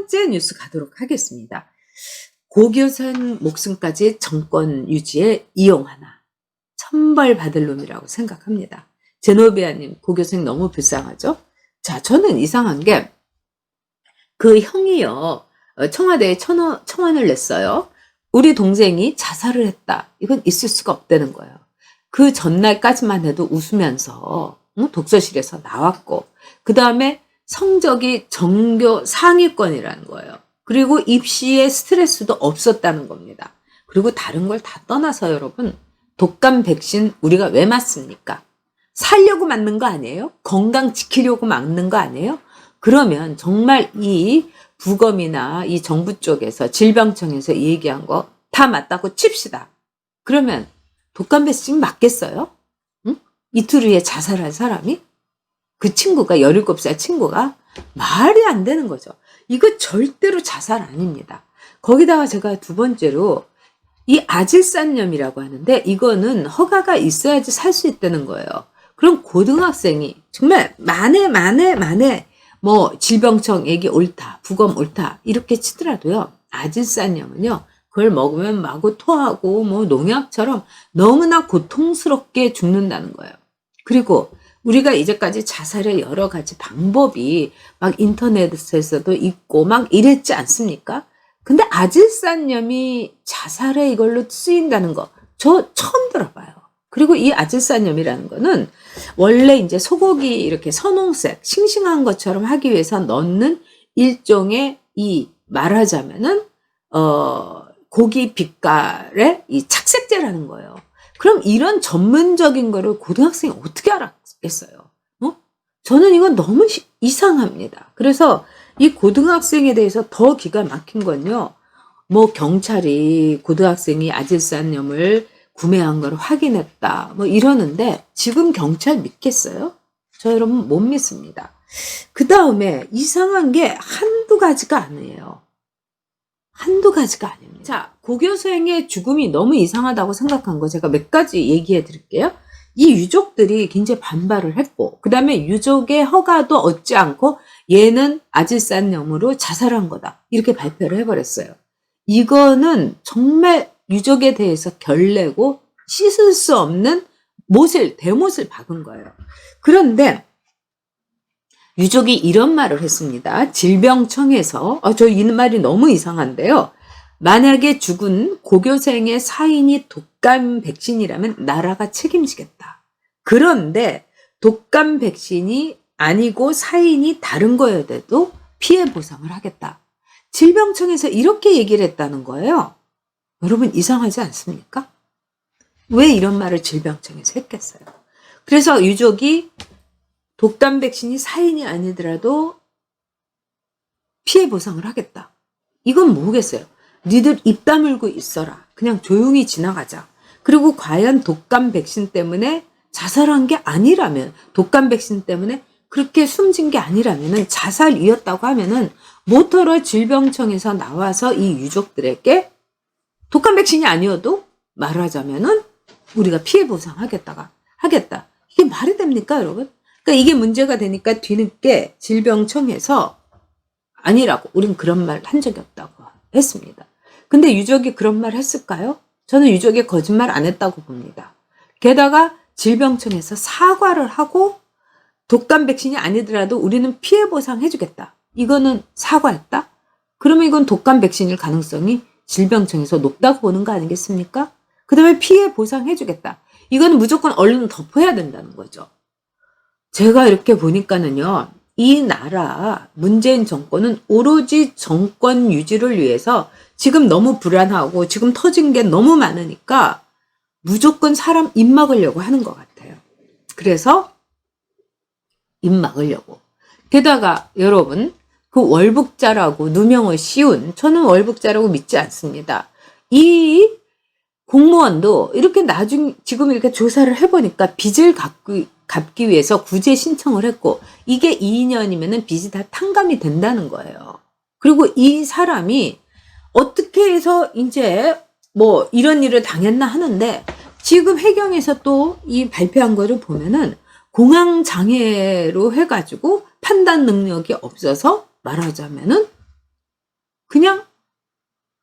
번째 뉴스 가도록 하겠습니다. 고교생 목숨까지 정권 유지에 이용하나. 천벌받을 놈이라고 생각합니다. 제노비아님, 고교생 너무 불쌍하죠? 자, 저는 이상한 게 그 형이요. 청와대에 청원을 냈어요. 우리 동생이 자살을 했다. 이건 있을 수가 없다는 거예요. 그 전날까지만 해도 웃으면서 독서실에서 나왔고, 그 다음에 성적이 전교 상위권이라는 거예요. 그리고 입시에 스트레스도 없었다는 겁니다. 그리고 다른 걸 다 떠나서 여러분, 독감 백신 우리가 왜 맞습니까? 살려고 맞는 거 아니에요? 건강 지키려고 맞는 거 아니에요? 그러면 정말 이 부검이나 이 정부 쪽에서 질병청에서 얘기한 거 다 맞다고 칩시다. 그러면 독감 백신 맞겠어요? 응? 이틀 후에 자살한 사람이? 그 친구가 17살 친구가 말이 안 되는 거죠. 이거 절대로 자살 아닙니다. 거기다가 제가 두 번째로 이 아질산염이라고 하는데 이거는 허가가 있어야지 살 수 있다는 거예요. 그럼 고등학생이 정말 만에 뭐 질병청 얘기 옳다, 부검 옳다 이렇게 치더라도요. 아질산염은요. 그걸 먹으면 마구 토하고 뭐 농약처럼 너무나 고통스럽게 죽는다는 거예요. 그리고 우리가 이제까지 자살의 여러 가지 방법이 막 인터넷에서도 있고 막 이랬지 않습니까? 근데 아질산염이 자살에 이걸로 쓰인다는 거, 저 처음 들어봐요. 그리고 이 아질산염이라는 거는 원래 이제 소고기 이렇게 선홍색, 싱싱한 것처럼 하기 위해서 넣는 일종의 이 말하자면은, 고기 빛깔의 이 착색제라는 거예요. 그럼 이런 전문적인 거를 고등학생이 어떻게 알았겠어요? 저는 이건 너무 이상합니다. 그래서 이 고등학생에 대해서 더 기가 막힌 건요. 뭐 경찰이 고등학생이 아질산염을 구매한 걸 확인했다. 뭐 이러는데 지금 경찰 믿겠어요? 저 여러분 못 믿습니다. 그 다음에 이상한 게 한두 가지가 아니에요. 한두 가지가 아닙니다. 자, 고교생의 죽음이 너무 이상하다고 생각한 거 제가 몇 가지 얘기해 드릴게요. 이 유족들이 굉장히 반발을 했고 그 다음에 유족의 허가도 얻지 않고 얘는 아질산염으로 자살한 거다. 이렇게 발표를 해버렸어요. 이거는 정말 유족에 대해서 결례고 씻을 수 없는 대못을 박은 거예요. 그런데 유족이 이런 말을 했습니다. 질병청에서 저 이 말이 너무 이상한데요. 만약에 죽은 고교생의 사인이 독감 백신이라면 나라가 책임지겠다. 그런데 독감 백신이 아니고 사인이 다른 거여도 피해 보상을 하겠다. 질병청에서 이렇게 얘기를 했다는 거예요. 여러분 이상하지 않습니까? 왜 이런 말을 질병청에서 했겠어요? 그래서 유족이 독감 백신이 사인이 아니더라도 피해 보상을 하겠다. 이건 뭐겠어요? 니들 입 다물고 있어라. 그냥 조용히 지나가자. 그리고 과연 독감 백신 때문에 자살한 게 아니라면, 독감 백신 때문에 그렇게 숨진 게 아니라면은 자살이었다고 하면은 모터로 질병청에서 나와서 이 유족들에게 독감 백신이 아니어도 말하자면은 우리가 피해 보상하겠다. 이게 말이 됩니까, 여러분? 그러니까 이게 문제가 되니까 뒤늦게 질병청에서 아니라고, 우린 그런 말 한 적이 없다고 했습니다. 근데 유족이 그런 말 했을까요? 저는 유족이 거짓말 안 했다고 봅니다. 게다가 질병청에서 사과를 하고 독감 백신이 아니더라도 우리는 피해 보상 해주겠다. 이거는 사과했다? 그러면 이건 독감 백신일 가능성이 질병청에서 높다고 보는 거 아니겠습니까? 그 다음에 피해 보상 해주겠다. 이거는 무조건 얼른 덮어야 된다는 거죠. 제가 이렇게 보니까는요. 이 나라 문재인 정권은 오로지 정권 유지를 위해서 지금 너무 불안하고 지금 터진 게 너무 많으니까 무조건 사람 입 막으려고 하는 것 같아요. 그래서 입 막으려고. 게다가 여러분 그 월북자라고 누명을 씌운, 저는 월북자라고 믿지 않습니다. 이 공무원도 이렇게 지금 이렇게 조사를 해보니까 빚을 갚기 위해서 구제 신청을 했고 이게 2년이면은 빚이 다 탕감이 된다는 거예요. 그리고 이 사람이 어떻게 해서 이제 뭐 이런 일을 당했나 하는데 지금 해경에서 또 이 발표한 거를 보면은 공황 장애로 해가지고 판단 능력이 없어서 말하자면은 그냥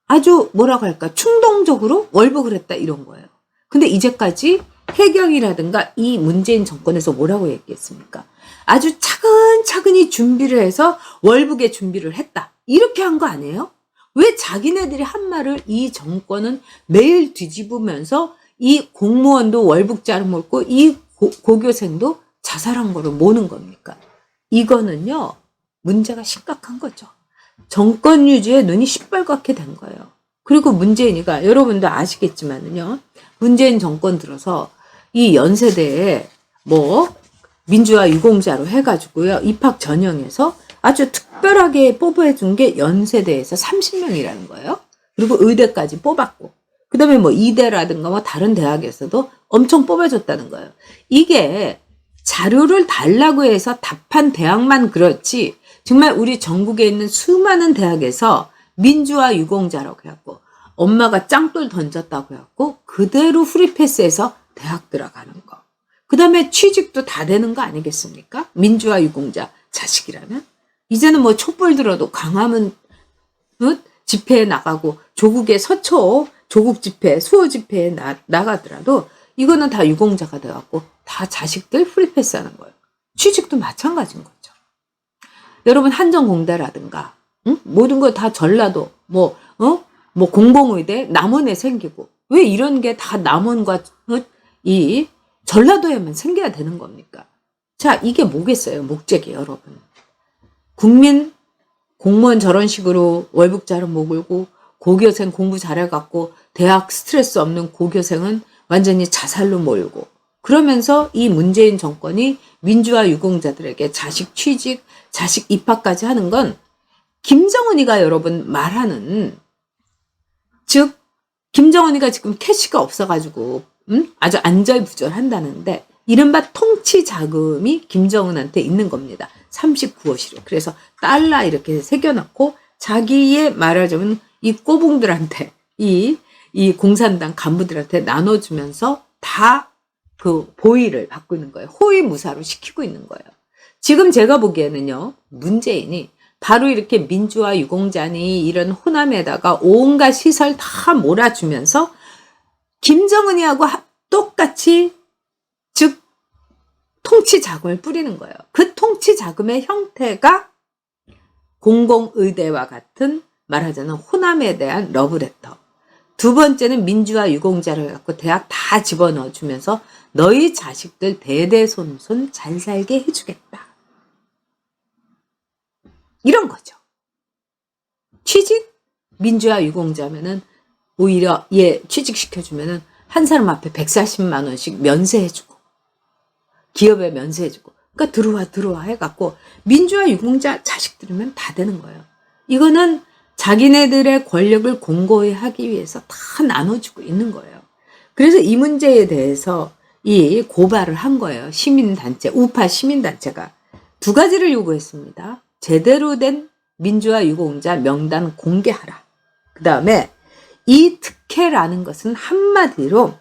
아주 뭐라고 할까 충동적으로 월북을 했다 이런 거예요. 근데 이제까지 해경이라든가 이 문재인 정권에서 뭐라고 얘기했습니까? 아주 차근차근히 준비를 해서 월북의 준비를 했다. 이렇게 한 거 아니에요? 왜 자기네들이 한 말을 이 정권은 매일 뒤집으면서 이 공무원도 월북자를 몰고 이 고교생도 자살한 거를 모는 겁니까? 이거는요, 문제가 심각한 거죠. 정권 유지에 눈이 시뻘겋게 된 거예요. 그리고 문재인이가 여러분도 아시겠지만은요, 문재인 정권 들어서 이 연세대에 뭐 민주화 유공자로 해가지고요, 입학 전형에서 아주 특별하게 뽑아준 게 연세대에서 30명이라는 거예요. 그리고 의대까지 뽑았고, 그 다음에 뭐 이대라든가 뭐 다른 대학에서도 엄청 뽑아줬다는 거예요. 이게 자료를 달라고 해서 답한 대학만 그렇지, 정말 우리 전국에 있는 수많은 대학에서 민주화 유공자라고 해갖고, 엄마가 짱돌 던졌다고 해갖고, 그대로 프리패스해서 대학 들어가는 거. 그 다음에 취직도 다 되는 거 아니겠습니까? 민주화 유공자 자식이라면? 이제는 뭐 촛불 들어도 광화문 집회에 나가고, 조국의 서초, 조국 집회, 수호 집회에 나가더라도, 이거는 다 유공자가 돼갖고, 다 자식들 프리패스 하는 거예요. 취직도 마찬가지인 거죠. 여러분, 한전공대라든가, 모든 거 다 전라도, 뭐 공공의대, 남원에 생기고, 왜 이런 게 다 남원과 이 전라도에만 생겨야 되는 겁니까? 자, 이게 뭐겠어요, 목적이 여러분. 국민, 공무원 저런 식으로 월북자를 모으고, 고교생 공부 잘해갖고, 대학 스트레스 없는 고교생은 완전히 자살로 몰고, 그러면서 이 문재인 정권이 민주화 유공자들에게 자식 취직, 자식 입학까지 하는 건 김정은이가 여러분 말하는, 즉 김정은이가 지금 캐시가 없어가지고 아주 안절부절한다는데 이른바 통치 자금이 김정은한테 있는 겁니다. 39호실에. 그래서 달러 이렇게 새겨놓고 자기의 말하자면 이 꼬붕들한테 이 공산당 간부들한테 나눠주면서 다 그 보위를 받고 있는 거예요. 호위무사로 시키고 있는 거예요. 지금 제가 보기에는요, 문재인이 바로 이렇게 민주화 유공자니 이런 호남에다가 온갖 시설 다 몰아주면서 김정은이하고 똑같이, 즉 통치 자금을 뿌리는 거예요. 그 통치 자금의 형태가 공공의대와 같은, 말하자면 호남에 대한 러브레터. 두 번째는 민주화 유공자를 갖고 대학 다 집어넣어 주면서 너희 자식들 대대손손 잘 살게 해주겠다. 이런 거죠. 취직? 민주화 유공자면은 오히려 얘 취직시켜주면은 한 사람 앞에 140만 원씩 면세해주고, 기업에 면세해주고, 그러니까 들어와 해갖고 민주화 유공자 자식들이면 다 되는 거예요. 이거는 자기네들의 권력을 공고히 하기 위해서 다 나눠주고 있는 거예요. 그래서 이 문제에 대해서 이 고발을 한 거예요. 시민단체, 우파 시민단체가 두 가지를 요구했습니다. 제대로 된 민주화 유공자 명단 공개하라. 그 다음에 이 특혜라는 것은 한마디로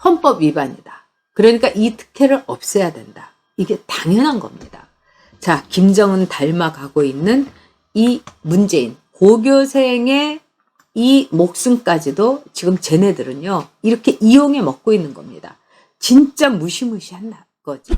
헌법 위반이다. 그러니까 이 특혜를 없애야 된다. 이게 당연한 겁니다. 자, 김정은 닮아가고 있는 이 문재인, 고교생의 이 목숨까지도 지금 쟤네들은요, 이렇게 이용해 먹고 있는 겁니다. 진짜 무시무시한 거지.